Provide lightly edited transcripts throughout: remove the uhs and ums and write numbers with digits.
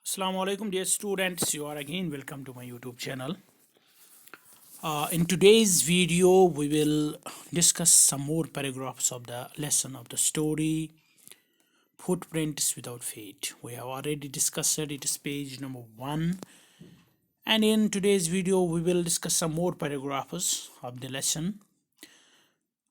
Assalamu alaikum, dear students. You are again welcome to my YouTube channel. In today's video, we will discuss some more paragraphs of the lesson of the story Footprints Without Fate. We have already discussed it. It is page number 1. And in today's video, we will discuss some more paragraphs of the lesson.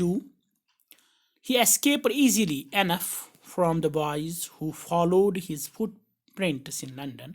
2, he escaped easily enough from the boys who followed his footprints in London.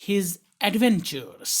his adventures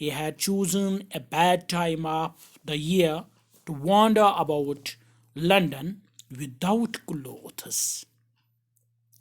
He had chosen a bad time of the year to wander about London without clothes.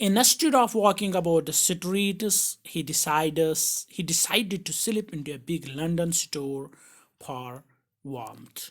Instead of walking about the streets, he decided to slip into a big London store for warmth.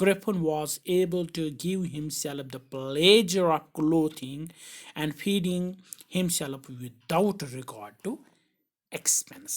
Griffin was able to give himself the pleasure of clothing and feeding himself without regard to expense.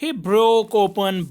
He broke open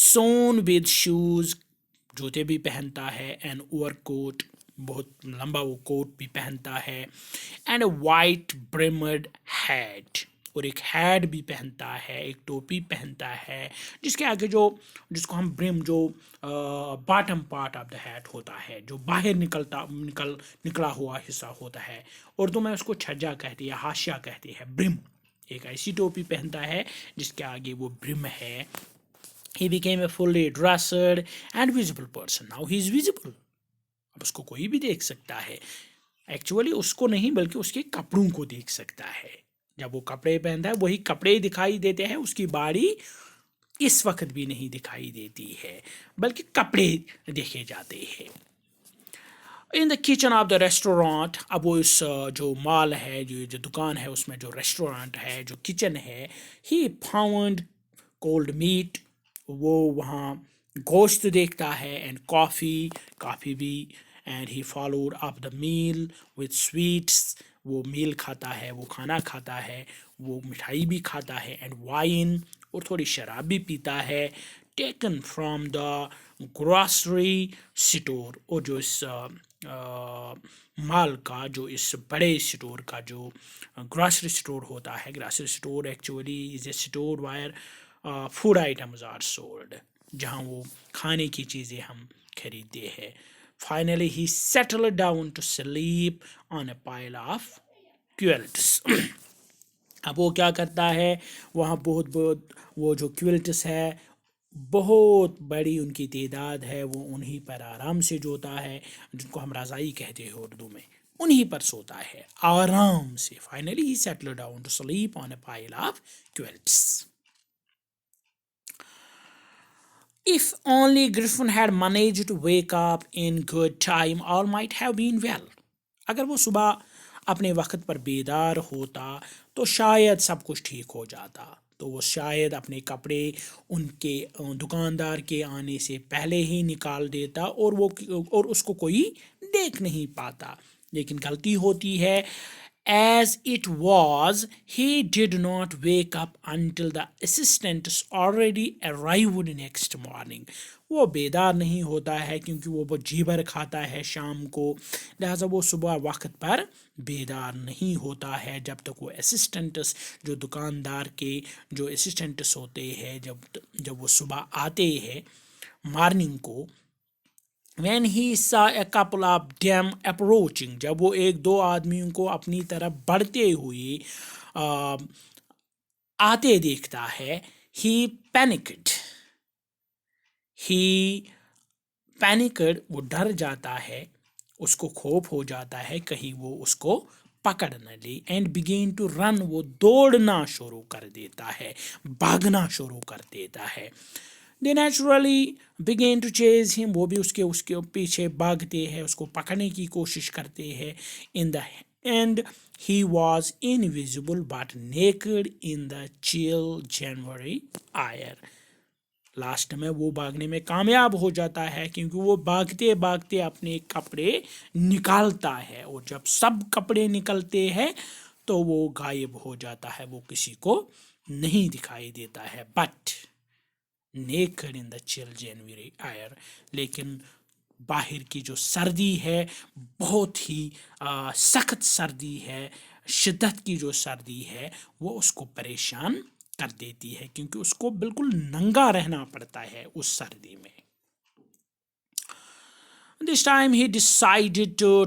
Sewn with shoes جوتے بھی پہنتا ہے، and over کوٹ، بہت لمبا وہ کوٹ بھی پہنتا ہے، اینڈ اے وائٹ برمڈ ہیٹ، اور ایک ہیٹ بھی پہنتا ہے، ایک ٹوپی پہنتا ہے جس کے آگے جس کو ہم برم، جو bottom part of the hat ہوتا ہے، جو باہر نکلا ہوا حصہ ہوتا ہے، اردو میں اس کو چھجا کہتے ہیں یا حاشیہ کہتے ہیں، برم، ایک ایسی ٹوپی پہنتا ہے جس کے آگے وہ برم ہے. He became a fully dressed and visible person. Now he is visible. اب اس کو کوئی بھی دیکھ سکتا ہے. ایکچولی اس کو نہیں بلکہ اس کے کپڑوں کو دیکھ سکتا ہے. جب وہ کپڑے پہنتا ہے وہی کپڑے دکھائی دیتے ہیں، اس کی باڈی اس وقت بھی نہیں دکھائی دیتی ہے بلکہ کپڑے دیکھے جاتے ہیں. In the kitchen of the restaurant, اب وہ اس جو مال ہے، جو دکان ہے، اس میں جو ریسٹورانٹ ہے، جو کچن ہے، ہی فاؤنڈ کولڈ میٹ، وہ وہاں گوشت دیکھتا ہے، اینڈ کافی بھی، and he followed up the meal with sweets, وہ میل کھاتا ہے، وہ کھانا کھاتا ہے، وہ مٹھائی بھی کھاتا ہے، اینڈ وائن، اور تھوڑی شراب بھی پیتا ہے، taken from the grocery store, اور جو اس مال کا، جو اس بڑے اسٹور کا، جو گراسری اسٹور ہوتا ہے. Grocery store actually is a store where food items are sold, جہاں وہ کھانے کی چیزیں ہم خریدتے ہیں. Finally he settle down to sleep on a pile of quilts. اب وہ کیا کرتا ہے، وہاں بہت وہ جو کویلٹس ہے، بہت بڑی ان کی تعداد ہے، وہ انہی پر آرام سے جوتا ہے، جن کو ہم رضائی کہتے ہیں اردو میں، انہی پر سوتا ہے آرام سے. Finally he settle down to sleep on a pile of quilts. If only Griffin had managed to wake up in good time, all might have been well. اگر وہ صبح اپنے وقت پر بیدار ہوتا تو شاید سب کچھ ٹھیک ہو جاتا. تو وہ شاید اپنے کپڑے ان کے دکاندار کے آنے سے پہلے ہی نکال دیتا، اور اس کو کوئی دیکھ نہیں پاتا. لیکن غلطی ہوتی ہے. As it was, he did not wake up until the assistants already arrived next morning. وہ بیدار نہیں ہوتا ہے کیونکہ وہ جی بھر کھاتا ہے شام کو، لہٰذا وہ صبح وقت پر بیدار نہیں ہوتا ہے جب تک وہ اسسٹنٹس، جو دکاندار کے جو اسسٹنٹس ہوتے ہیں، جب وہ صبح آتے ہیں مارننگ کو. When he saw a couple of them approaching، جب وہ ایک دو آدمیوں کو اپنی طرف بڑھتے ہوئے آتے دیکھتا ہے، he panicked، وہ ڈر جاتا ہے، اس کو خوف ہو جاتا ہے کہیں وہ اس کو پکڑ نہ لے. اینڈ began to run، وہ دوڑنا شروع کر دیتا ہے، بھاگنا شروع کر دیتا ہے. They naturally began to chase him، وہ بھی اس کے پیچھے بھاگتے ہیں، اس کو پکڑنے کی کوشش کرتے ہیں. In the end he was invisible but naked in the chill January air. Last میں وہ بھاگنے میں کامیاب ہو جاتا ہے کیونکہ وہ بھاگتے بھاگتے اپنے کپڑے نکالتا ہے، اور جب سب کپڑے نکلتے ہیں تو وہ غائب ہو جاتا ہے، وہ کسی کو نہیں دکھائی دیتا ہے. بٹ نیکڈ ان دا چل جنوری ایئر، لیکن باہر کی جو سردی ہے، بہت ہی سخت سردی ہے، شدت کی جو سردی ہے، وہ اس کو پریشان کر دیتی ہے کیونکہ اس کو بالکل ننگا رہنا پڑتا ہے اس سردی میں. This time he decided to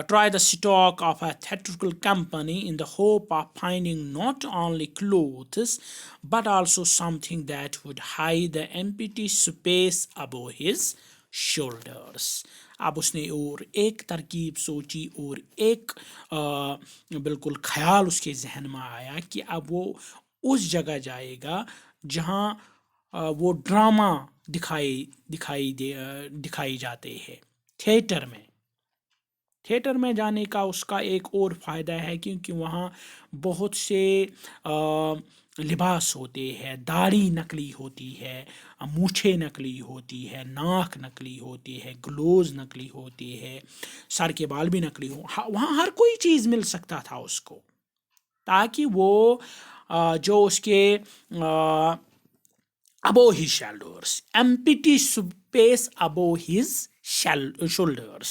try the stock of a theatrical company in the hope of finding not only clothes but also something that would hide the empty space above his shoulders. اب اس نے اور ایک ترکیب سوچی، اور ایک بالکل خیال اس کے ذہن میں آیا کہ اب وہ اس جگہ جائے گا جہاں وہ ڈرامہ دکھائی جاتے ہیں، تھیٹر میں جانے کا اس کا ایک اور فائدہ ہے کیونکہ وہاں بہت سے لباس ہوتے ہیں، داڑھی نکلی ہوتی ہے، مونچھیں نکلی ہوتی ہے، ناک نکلی ہوتی ہے، گلوز نکلی ہوتی ہے، سر کے بال بھی نکلی وہاں ہر کوئی چیز مل سکتا تھا اس کو، تاکہ وہ جو اس کے above his shoulders, empty space above his shoulders.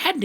head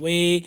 way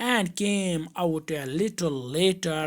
And came out a little later,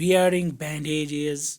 Wearing bandages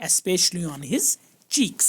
especially on his cheeks,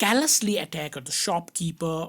carelessly attacked the shopkeeper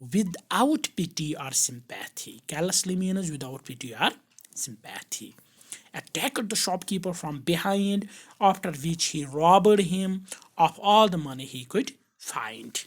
without pity or sympathy. Carelessly means without pity or sympathy. Attacked the shopkeeper from behind, after which he robbed him of all the money he could find.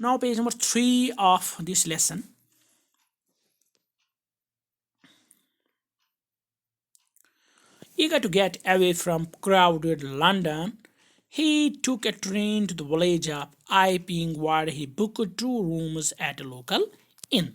Now page number 3 of this lesson. Eager to get away from crowded London, he took a train to the village of Iping, where he booked 2 rooms at a local inn.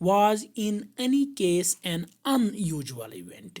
was in any case an unusual event.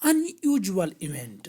unusual event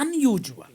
unusual.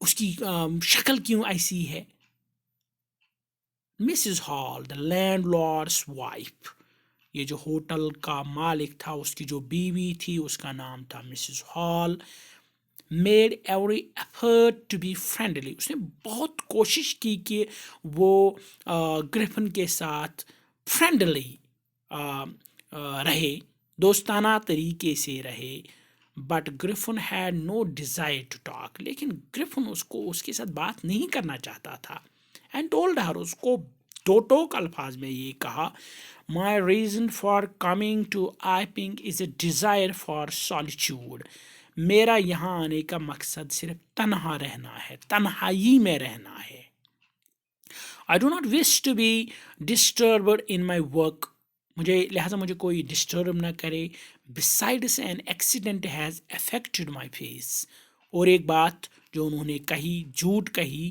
اس کی شکل کیوں ایسی ہے. Mrs hall دا land Lord's wife, یہ جو hotel کا مالک تھا اس کی جو بیوی تھی اس کا نام تھا Mrs Hall. Made every effort to be friendly, اس نے بہت کوشش کی کہ وہ گریفن کے ساتھ فرینڈلی رہے، دوستانہ طریقے سے رہے. But Griffin had no desire to talk, لیکن گریفن اس کے ساتھ بات نہیں کرنا چاہتا تھا. اینڈ ٹولڈ ہر، اس کو دو ٹوک الفاظ میں یہ کہا، my reason for coming to Iping is a desire for solitude, میرا یہاں آنے کا مقصد صرف تنہا رہنا ہے، تنہائی میں رہنا ہے. I do not wish to be disturbed in my work، لہٰذا مجھے کوئی ڈسٹرب نہ کرے. Besides an accident has affected my face، اور ایک بات جو انہوں نے کہی، جھوٹ کہی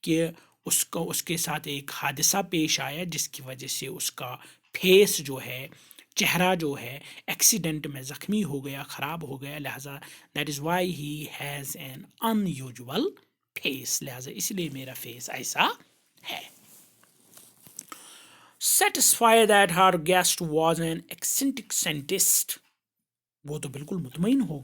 کہ اس کے ساتھ ایک حادثہ پیش آیا جس کی وجہ سے اس کا فیس جو ہے، چہرہ جو ہے ایکسیڈنٹ میں زخمی ہو گیا، خراب ہو گیا. لہٰذا that is why he has an unusual face, لہٰذا اس لیے میرا فیس ایسا ہے. Satisfied that her guest was an eccentric scientist، وہ تو بالکل مطمئن ہو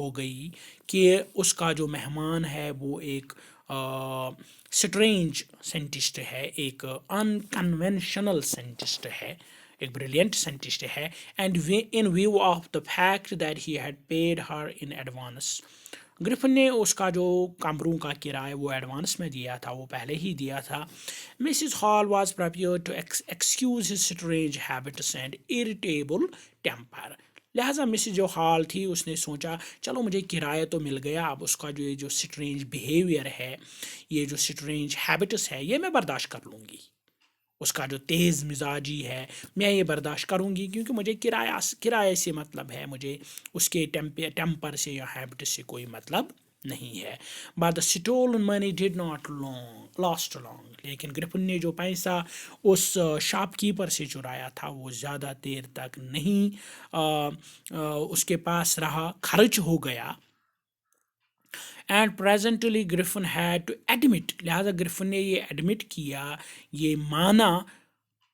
گئی کہ اس کا جو مہمان ہے وہ ایک اسٹرینج سائنٹسٹ ہے، ایک انکنونشنل سائنٹسٹ ہے، ایک بریلینٹ سائنٹسٹ ہے. And in view of the fact that he had paid her in advance, Griffin نے اس کا جو کمروں کا کرایہ وہ ایڈوانس میں دیا تھا، وہ پہلے ہی دیا تھا. Mrs Hall was prepared to excuse his strange habits and irritable temper, لہٰذا مسز جو ہال تھی اس نے سوچا چلو مجھے کرایہ تو مل گیا، اب اس کا جو یہ جو اسٹرینج بیہیویئر ہے، یہ جو اسٹرینج ہیبٹس ہے، یہ میں برداشت کر لوں گی. اس کا جو تیز مزاجی ہے میں یہ برداشت کروں گی، کیونکہ مجھے کرایہ سے مطلب ہے، مجھے اس کے ٹیمپر سے یا ہیبٹ سے کوئی مطلب نہیں ہے. But the stolen money did not last long, لیکن گریفن نے جو پیسہ اس شاپ کیپر سے چرایا تھا وہ زیادہ دیر تک نہیں اس کے پاس رہا، خرچ ہو گیا. And presently Griffin had to admit, لہٰذا گریفن نے یہ ایڈمٹ کیا، یہ مانا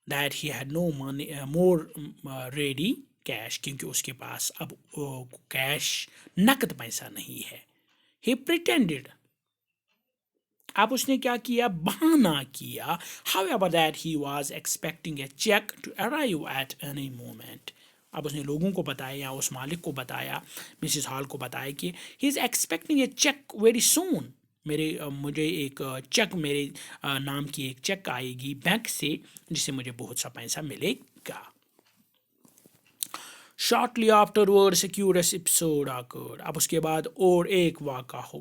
that he had no money more ready cash, کیونکہ اس کے پاس اب کیش نقد پیسہ نہیں ہے. ہی پریٹینڈڈ، اب اس نے کیا کیا، بہانہ کیا. however that he was expecting a check to arrive at any moment، اب اس نے لوگوں کو بتایا یا اس مالک کو بتایا، مسز ہال کو بتایا کہ he is expecting a cheque very soon, مجھے ایک چیک، میرے نام کی ایک چیک آئے گی بینک سے جس سے مجھے بہت سا پیسہ ملے گا. شارٹلی آفٹر ورڈس اے کیوریس ایپیسوڈ occurred، اب اس کے بعد اور ایک واقعہ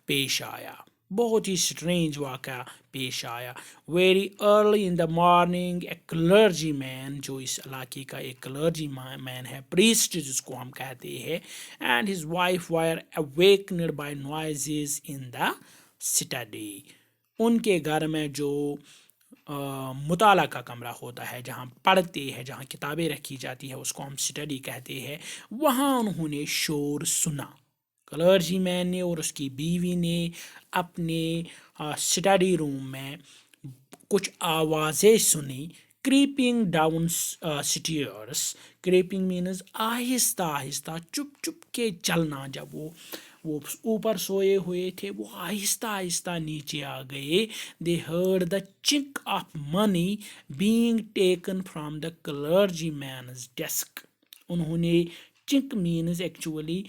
پیش آیا، بہت ہی اسٹرینج واقعہ پیش آیا. Very early in the morning a clergyman, جو اس علاقے کا ایک کلرجی مین ہے، پریسٹ جس کو ہم کہتے ہیں، and his wife were awakened by noises in the study, ان کے گھر میں جو مطالعہ کا کمرہ ہوتا ہے، جہاں پڑھتے ہیں، جہاں کتابیں رکھی جاتی ہے، اس کو ہم اسٹڈی کہتے ہیں، وہاں انہوں نے شور سنا. کلرجی مین نے اور اس کی بیوی نے اپنے اسٹڈی روم میں کچھ آوازیں سنی. Creeping down stairs, creeping means آہستہ آہستہ، چپ چپ کے چلنا. جب وہ اوپر سوئے ہوئے تھے، وہ آہستہ آہستہ نیچے آ گئے. They heard the chink of money being taken from the clergyman's desk, انہوں نے چنک مینز ایکچولی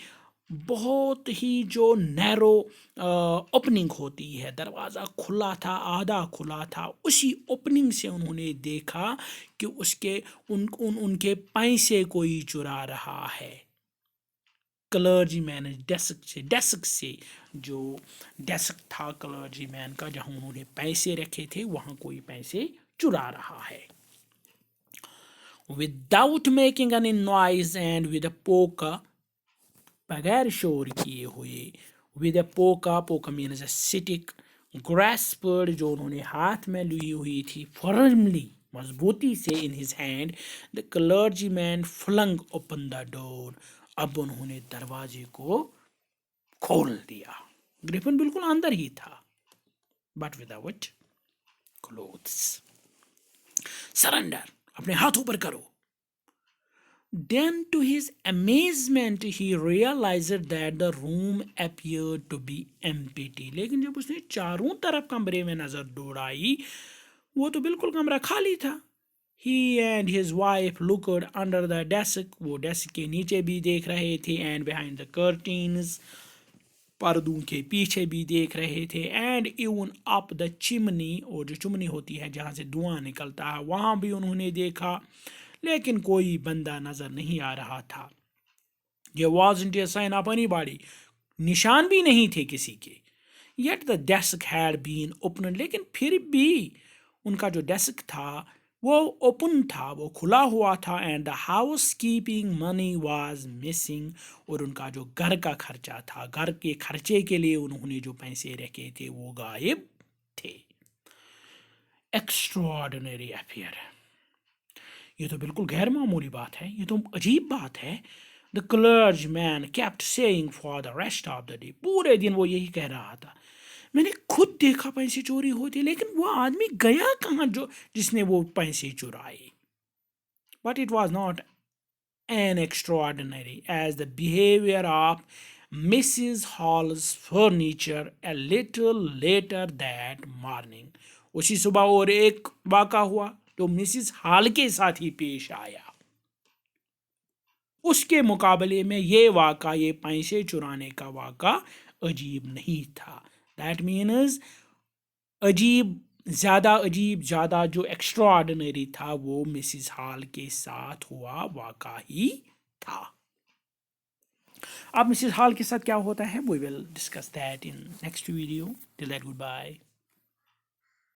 بہت ہی جو نیرو اوپننگ ہوتی ہے، دروازہ کھلا تھا، آدھا کھلا تھا، اسی اوپننگ سے انہوں نے دیکھا کہ اس کے ان کے پیسے کوئی چرا رہا ہے. کلرجی مین ڈیسک سے جو ڈیسک تھا کلرجی مین کا جہاں انہوں نے پیسے رکھے تھے، وہاں کوئی پیسے چرا رہا ہے. Without making any noise and with a poker, بغیر شور کیے ہوئے، with a poker means a stick, grasped جو انہوں نے ہاتھ میں لی ہوئی تھی، فرملی مضبوطی سے، in his hand, the clergyman flung open the door, اب انہوں نے دروازے کو کھول دیا. گریفن بالکل اندر ہی تھا, بٹ وداؤٹ کلوتھس. سرنڈر, اپنے ہاتھوں پر کرو. Then to his amazement he realized that the room appeared to be empty. لیکن جب اس نے چاروں طرف کمرے میں نظر دوڑائی وہ تو بالکل کمرہ خالی تھا. He and his wife looked under the desk. وہ ڈیسک کے نیچے بھی دیکھ رہے تھے. And behind the curtains, پردوں کے پیچھے بھی دیکھ رہے تھے. And even up the chimney, اور جو چمنی ہوتی ہے جہاں سے دھواں نکلتا ہے وہاں بھی انہوں نے دیکھا, لیکن کوئی بندہ نظر نہیں آ رہا تھا. There wasn't a sign of anybody. نشان بھی نہیں تھے کسی کے. Yet the desk had been opened. لیکن پھر بھی ان کا جو ڈیسک تھا وہ اوپن تھا, وہ کھلا ہوا تھا. And the housekeeping money was missing. اور ان کا جو گھر کا خرچہ تھا, گھر کے خرچے کے لیے انہوں نے جو پیسے رکھے تھے وہ غائب تھے. Extraordinary affair. یہ تو بالکل غیر معمولی بات ہے, یہ تو عجیب بات ہے. The clergyman kept saying for the rest of the day. پورے دن وہ یہی کہہ رہا تھا, میں نے خود دیکھا پیسے چوری ہوتے, لیکن وہ آدمی گیا کہاں جس نے وہ پیسے چرائے. But it was not an extraordinary as the behavior of Mrs. Hall's furniture a little later that morning. اسی صبح اور ایک واقعہ ہوا جو مسز ہال کے ساتھ ہی پیش آیا. اس کے مقابلے میں یہ واقعہ, یہ پیسے چرانے کا واقعہ عجیب نہیں تھا. دیٹ مینز عجیب زیادہ جو ایکسٹرا آرڈنری تھا وہ مسز ہال کے ساتھ ہوا واقعہ ہی تھا. اب مسز ہال کے ساتھ کیا ہوتا ہے, we will discuss that in next video. Till that, goodbye.